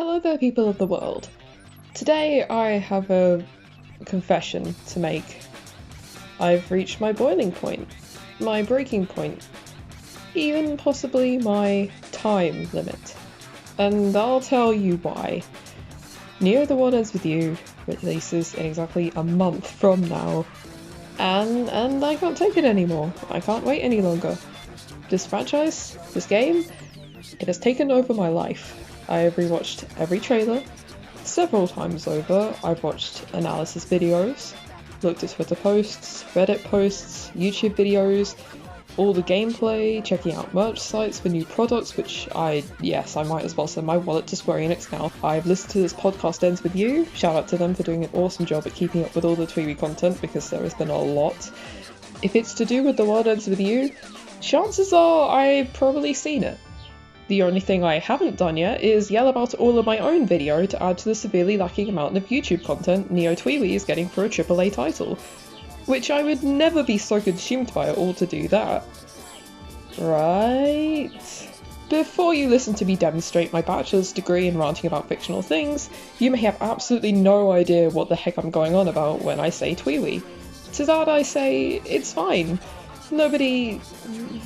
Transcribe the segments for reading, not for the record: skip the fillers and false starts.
Hello there, people of the world. Today I have a confession to make. I've reached my boiling point, my breaking point, even possibly my time limit. And I'll tell you why. Neo The World Ends With You releases in exactly a month from now, and I can't take it anymore. I can't wait any longer. This franchise, this game, it has taken over my life. I have rewatched every trailer several times over. I've watched analysis videos, looked at Twitter posts, Reddit posts, YouTube videos, all the gameplay, checking out merch sites for new products, which I might as well send my wallet to Square Enix now. I've listened to this podcast Ends With You. Shout out to them for doing an awesome job at keeping up with all the TWEWY content, because there has been a lot. If it's to do with The World Ends With You, chances are I've probably seen it. The only thing I haven't done yet is yell about all of my own video to add to the severely lacking amount of YouTube content Neo TWEWY is getting for a AAA title, which I would never be so consumed by it all to do that. Right? Before you listen to me demonstrate my bachelor's degree in ranting about fictional things, you may have absolutely no idea what the heck I'm going on about when I say TWEWY. To that I say, it's fine. Nobody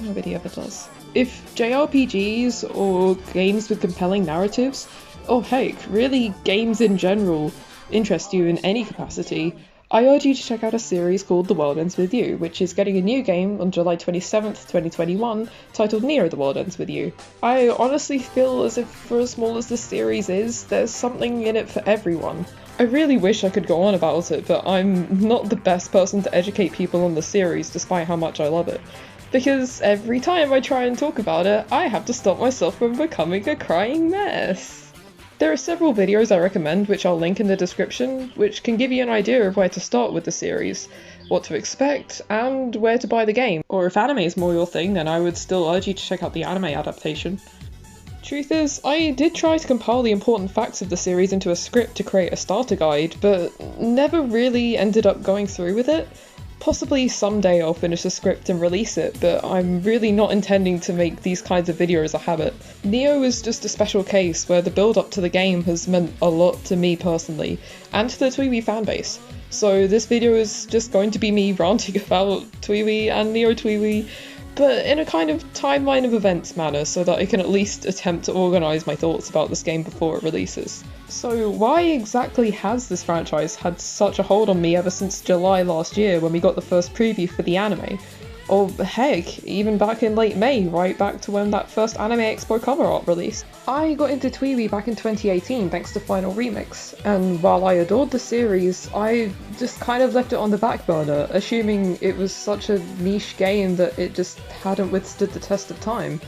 ever does. If JRPGs or games with compelling narratives, or heck, really games in general, interest you in any capacity, I urge you to check out a series called The World Ends With You, which is getting a new game on July 27th, 2021, titled Neo The World Ends With You. I honestly feel as if, for as small as this series is, there's something in it for everyone. I really wish I could go on about it, but I'm not the best person to educate people on the series, despite how much I love it. Because every time I try and talk about it, I have to stop myself from becoming a crying mess. There are several videos I recommend, which I'll link in the description, which can give you an idea of where to start with the series, what to expect, and where to buy the game. Or if anime is more your thing, then I would still urge you to check out the anime adaptation. Truth is, I did try to compile the important facts of the series into a script to create a starter guide, but never really ended up going through with it. Possibly someday I'll finish the script and release it, but I'm really not intending to make these kinds of videos a habit. Neo is just a special case where the build-up to the game has meant a lot to me personally, and to the TWEWY fanbase. So this video is just going to be me ranting about TWEWY and Neo TWEWY, but in a kind of timeline of events manner, so that I can at least attempt to organise my thoughts about this game before it releases. So why exactly has this franchise had such a hold on me ever since July last year when we got the first preview for the anime? Or heck, even back in late May, right back to when that first Anime Expo cover art released. I got into TWEWY back in 2018 thanks to Final Remix, and while I adored the series, I just kind of left it on the back burner, assuming it was such a niche game that it just hadn't withstood the test of time.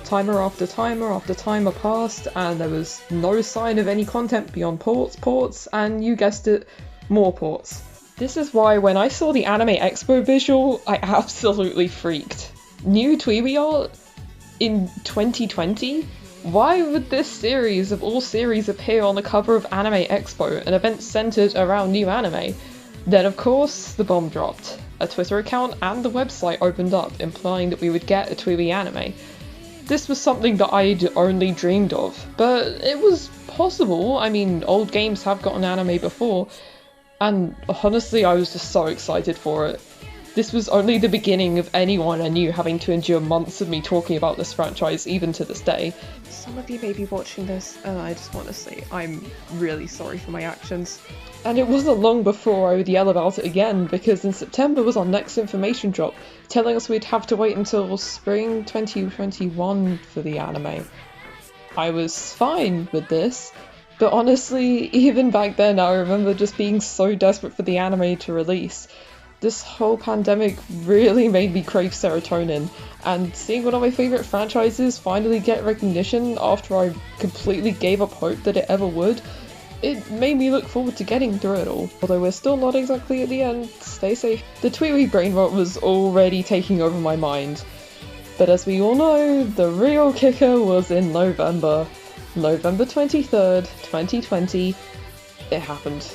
Timer after timer passed, and there was no sign of any content beyond ports, and you guessed it, more ports. This is why when I saw the Anime Expo visual, I absolutely freaked. New TWEWY art? In 2020? Why would this series of all series appear on the cover of Anime Expo, an event centered around new anime? Then of course, the bomb dropped. A Twitter account and the website opened up, implying that we would get a TWEWY anime. This was something that I'd only dreamed of, but it was possible. I mean, old games have gotten anime before, and honestly I was just so excited for it. This was only the beginning of anyone I knew having to endure months of me talking about this franchise, even to this day. Some of you may be watching this, and I just want to say I'm really sorry for my actions. And it wasn't long before I would yell about it again, because in September was our next information drop, telling us we'd have to wait until spring 2021 for the anime. I was fine with this, but honestly, even back then I remember just being so desperate for the anime to release. This whole pandemic really made me crave serotonin, and seeing one of my favourite franchises finally get recognition after I completely gave up hope that it ever would, it made me look forward to getting through it all. Although we're still not exactly at the end, stay safe. The TWEWY Brainrot was already taking over my mind, but as we all know, the real kicker was in November. November 23rd, 2020, it happened.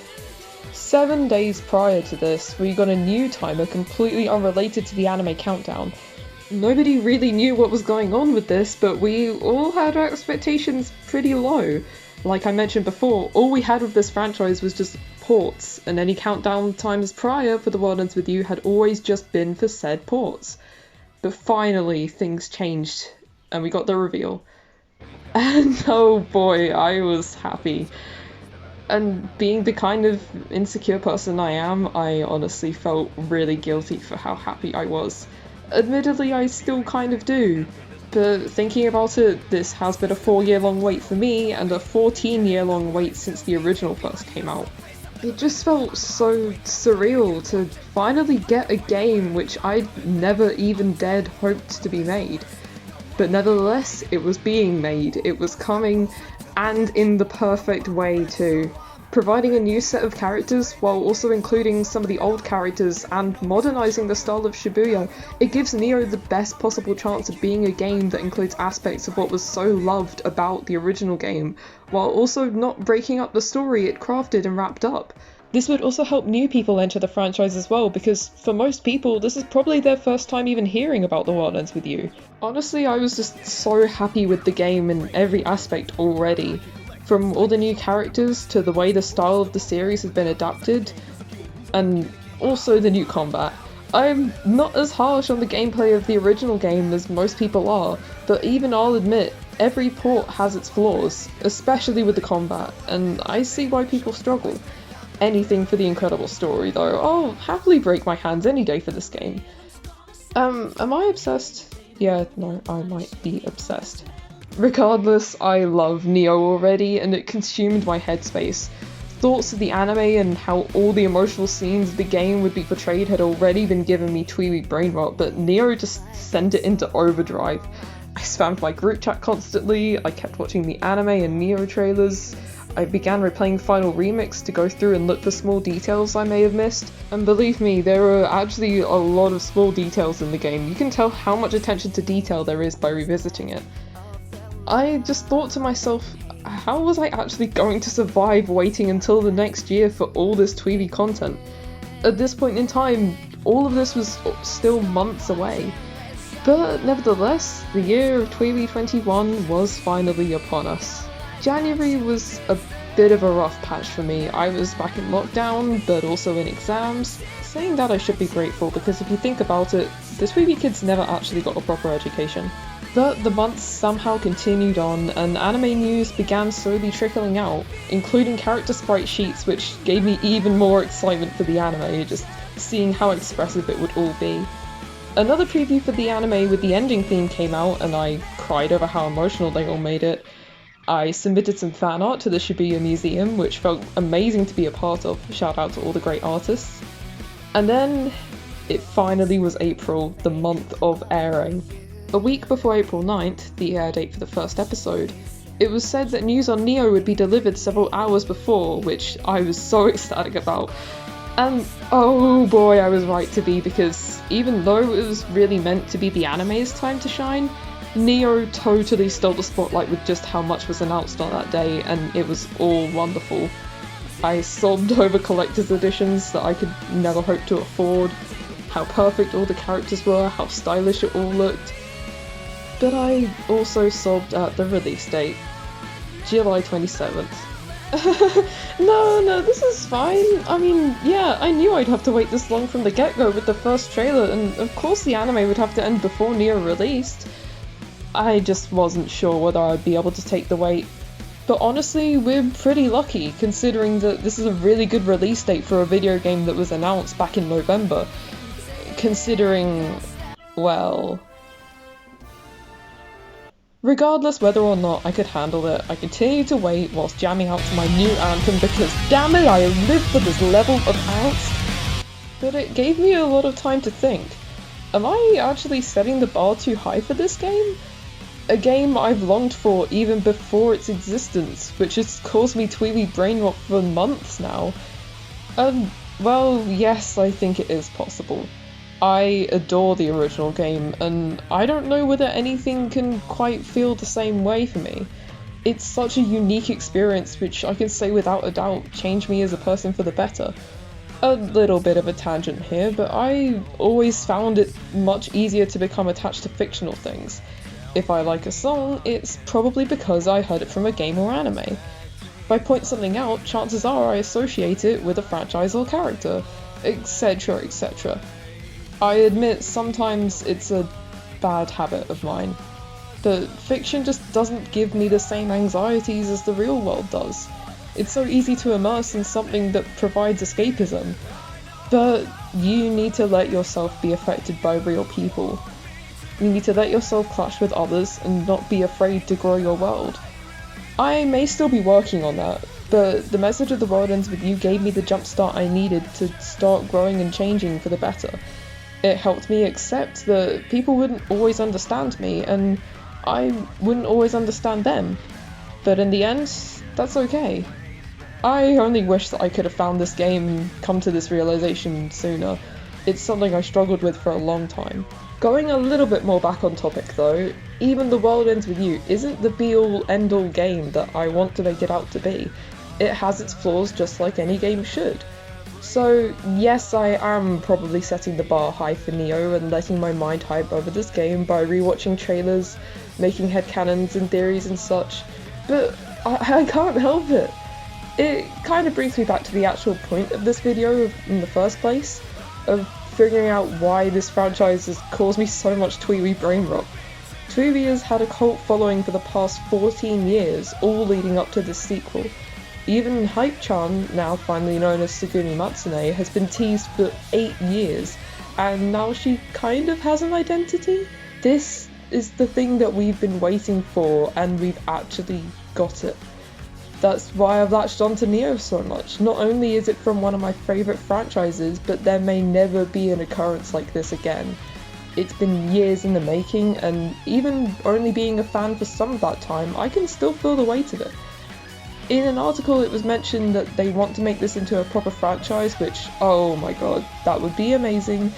7 days prior to this, we got a new timer completely unrelated to the anime countdown. Nobody really knew what was going on with this, but we all had our expectations pretty low. Like I mentioned before, all we had with this franchise was just ports, and any countdown times prior for The World Ends With You had always just been for said ports. But finally, things changed, and we got the reveal. And oh boy, I was happy. And being the kind of insecure person I am, I honestly felt really guilty for how happy I was. Admittedly, I still kind of do. But thinking about it, this has been a 4-year-long wait for me, and a 14-year-long wait since the original first came out. It just felt so surreal to finally get a game which I'd never even dared hoped to be made. But nevertheless, it was being made, it was coming, and in the perfect way too. Providing a new set of characters while also including some of the old characters and modernising the style of Shibuya, it gives Nioh the best possible chance of being a game that includes aspects of what was so loved about the original game, while also not breaking up the story it crafted and wrapped up. This would also help new people enter the franchise as well, because for most people, this is probably their first time even hearing about The World Ends With You. Honestly, I was just so happy with the game in every aspect already. From all the new characters to the way the style of the series has been adapted, and also the new combat. I'm not as harsh on the gameplay of the original game as most people are, but even I'll admit, every port has its flaws, especially with the combat, and I see why people struggle. Anything for the incredible story though, I'll happily break my hands any day for this game. Am I obsessed? Yeah, no, I might be obsessed. Regardless, I love Nioh already, and it consumed my headspace. Thoughts of the anime and how all the emotional scenes of the game would be portrayed had already been giving me TWEWY Brainrot, but Nioh just sent it into overdrive. I spammed my group chat constantly, I kept watching the anime and Nioh trailers, I began replaying Final Remix to go through and look for small details I may have missed, and believe me, there are actually a lot of small details in the game. You can tell how much attention to detail there is by revisiting it. I just thought to myself, how was I actually going to survive waiting until the next year for all this TWEWY content? At this point in time, all of this was still months away. But nevertheless, the year of TWEWY 21 was finally upon us. January was a bit of a rough patch for me. I was back in lockdown, but also in exams. Saying that, I should be grateful, because if you think about it, the TWEWY kids never actually got a proper education. But the months somehow continued on, and anime news began slowly trickling out, including character sprite sheets, which gave me even more excitement for the anime, just seeing how expressive it would all be. Another preview for the anime with the ending theme came out, and I cried over how emotional they all made it. I submitted some fan art to the Shibuya Museum, which felt amazing to be a part of, shout out to all the great artists. And then, it finally was April, the month of airing. A week before April 9th, the air date for the first episode, it was said that news on Nioh would be delivered several hours before, which I was so ecstatic about. And oh boy, I was right to be, because even though it was really meant to be the anime's time to shine, Nioh totally stole the spotlight with just how much was announced on that day, and it was all wonderful. I sobbed over collector's editions that I could never hope to afford, how perfect all the characters were, how stylish it all looked. But I also sobbed at the release date, July 27th. No, this is fine. I mean, yeah, I knew I'd have to wait this long from the get-go with the first trailer, and of course the anime would have to end before Nioh released. I just wasn't sure whether I'd be able to take the wait. But honestly, we're pretty lucky, considering that this is a really good release date for a video game that was announced back in November. Considering, well... Regardless whether or not I could handle it, I continued to wait whilst jamming out to my new anthem, because damn it, I live for this level of angst. But it gave me a lot of time to think. Am I actually setting the bar too high for this game? A game I've longed for even before its existence, which has caused me TWEWY Brainrot for months now. Well, yes, I think it is possible. I adore the original game, and I don't know whether anything can quite feel the same way for me. It's such a unique experience, which I can say without a doubt changed me as a person for the better. A little bit of a tangent here, but I always found it much easier to become attached to fictional things. If I like a song, it's probably because I heard it from a game or anime. If I point something out, chances are I associate it with a franchise or character, etc, etc. I admit sometimes it's a bad habit of mine, but fiction just doesn't give me the same anxieties as the real world does. It's so easy to immerse in something that provides escapism, but you need to let yourself be affected by real people. You need to let yourself clash with others and not be afraid to grow your world. I may still be working on that, but the message of The World Ends With You gave me the jumpstart I needed to start growing and changing for the better. It helped me accept that people wouldn't always understand me, and I wouldn't always understand them. But in the end, that's okay. I only wish that I could have found this game and come to this realization sooner. It's something I struggled with for a long time. Going a little bit more back on topic though, even The World Ends With You isn't the be-all end-all game that I want to make it out to be. It has its flaws just like any game should. So yes, I am probably setting the bar high for Nioh and letting my mind hype over this game by rewatching trailers, making headcanons and theories and such, but I can't help it. It kind of brings me back to the actual point of this video in the first place, of figuring out why this franchise has caused me so much TWEWY Brainrot. TWEWY has had a cult following for the past 14 years, all leading up to this sequel. Even Hype-chan, now finally known as Tsugumi Matsune, has been teased for 8 years, and now she kind of has an identity? This is the thing that we've been waiting for, and we've actually got it. That's why I've latched onto Nioh so much. Not only is it from one of my favourite franchises, but there may never be an occurrence like this again. It's been years in the making, and even only being a fan for some of that time, I can still feel the weight of it. In an article it was mentioned that they want to make this into a proper franchise, which, oh my god, that would be amazing.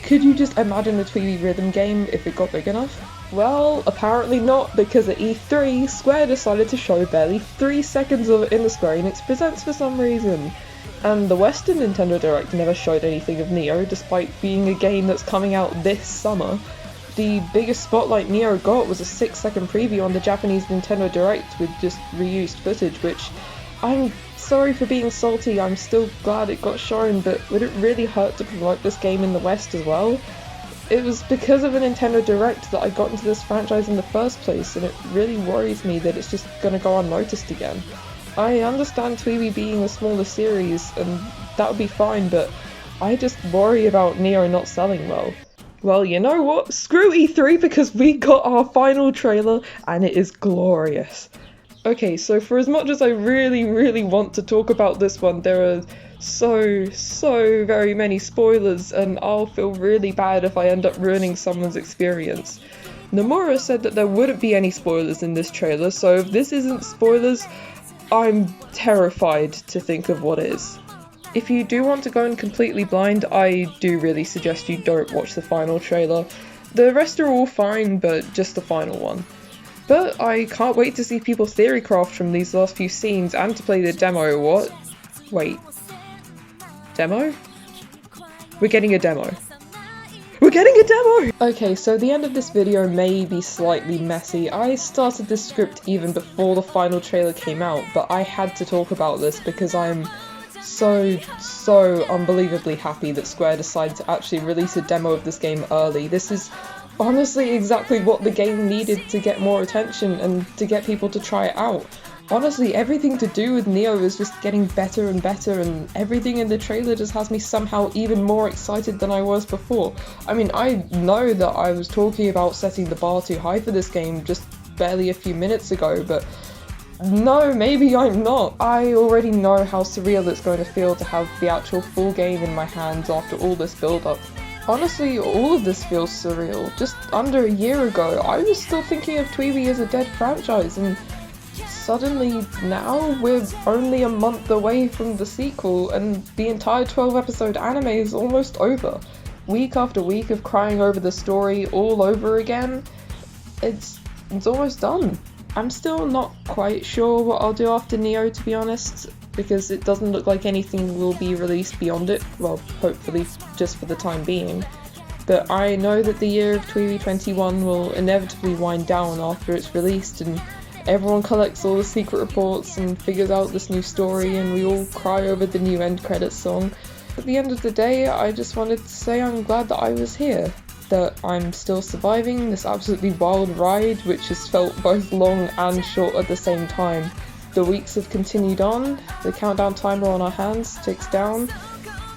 Could you just imagine a TWEWY rhythm game if it got big enough? Well, apparently not, because at E3, Square decided to show barely 3 seconds of it in the Square Enix Presents for some reason. And the Western Nintendo Direct never showed anything of Nioh, despite being a game that's coming out this summer. The biggest spotlight Nioh got was a 6-second preview on the Japanese Nintendo Direct with just reused footage, which, I'm sorry for being salty, I'm still glad it got shown, but would it really hurt to promote this game in the West as well? It was because of a Nintendo Direct that I got into this franchise in the first place, and it really worries me that it's just gonna go unnoticed again. I understand TWEWY being a smaller series, and that would be fine, but I just worry about Nioh not selling well. Well, you know what? Screw E3, because we got our final trailer, and it is glorious. Okay, so for as much as I really want to talk about this one, there are so very many spoilers, and I'll feel really bad if I end up ruining someone's experience. Nomura said that there wouldn't be any spoilers in this trailer, so if this isn't spoilers, I'm terrified to think of what is. If you do want to go in completely blind, I do really suggest you don't watch the final trailer. The rest are all fine, but just the final one. But I can't wait to see people theorycraft from these last few scenes and to play the demo. What? Wait. Demo? We're getting a demo. We're getting a demo! Okay, so the end of this video may be slightly messy. I started this script even before the final trailer came out, but I had to talk about this because I'm so unbelievably happy that Square decided to actually release a demo of this game early. This is honestly exactly what the game needed to get more attention and to get people to try it out. Honestly, everything to do with Nioh is just getting better and better, and everything in the trailer just has me somehow even more excited than I was before. I mean, I know that I was talking about setting the bar too high for this game just barely a few minutes ago, but no, maybe I'm not. I already know how surreal it's going to feel to have the actual full game in my hands after all this build-up. Honestly, all of this feels surreal. Just under a year ago, I was still thinking of TWEWY as a dead franchise, and suddenly now we're only a month away from the sequel, and the entire 12-episode anime is almost over. Week after week of crying over the story all over again, it's almost done. I'm still not quite sure what I'll do after Nioh, to be honest, because it doesn't look like anything will be released beyond it, well, hopefully just for the time being. But I know that the year of TWEWY 21 will inevitably wind down after it's released, and everyone collects all the secret reports and figures out this new story, and we all cry over the new end credits song. At the end of the day, I just wanted to say I'm glad that I was here, that I'm still surviving this absolutely wild ride, which has felt both long and short at the same time. The weeks have continued on, the countdown timer on our hands ticks down,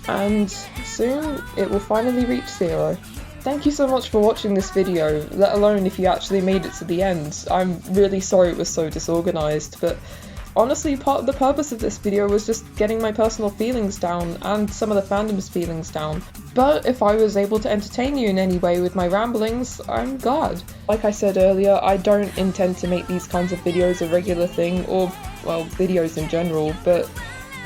and soon it will finally reach 0. Thank you so much for watching this video, let alone if you actually made it to the end. I'm really sorry it was so disorganised, but honestly part of the purpose of this video was just getting my personal feelings down and some of the fandom's feelings down. But if I was able to entertain you in any way with my ramblings, I'm glad. Like I said earlier, I don't intend to make these kinds of videos a regular thing, or, well, videos in general, but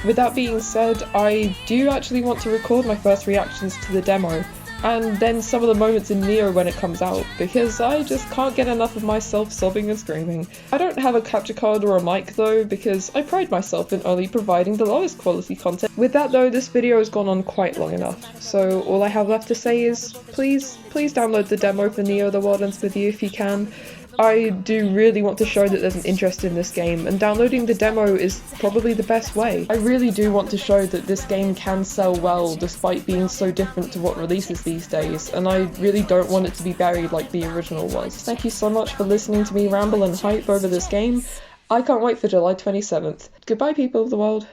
with that being said, I do actually want to record my first reactions to the demo, and then some of the moments in Neo when it comes out, because I just can't get enough of myself sobbing and screaming. I don't have a capture card or a mic though, because I pride myself in only providing the lowest quality content. With that though, this video has gone on quite long enough, so all I have left to say is please download the demo for Neo the Wild Ends with You if you can. I do really want to show that there's an interest in this game, and downloading the demo is probably the best way. I really do want to show that this game can sell well despite being so different to what releases these days, and I really don't want it to be buried like the original was. Thank you so much for listening to me ramble and hype over this game. I can't wait for July 27th. Goodbye, people of the world.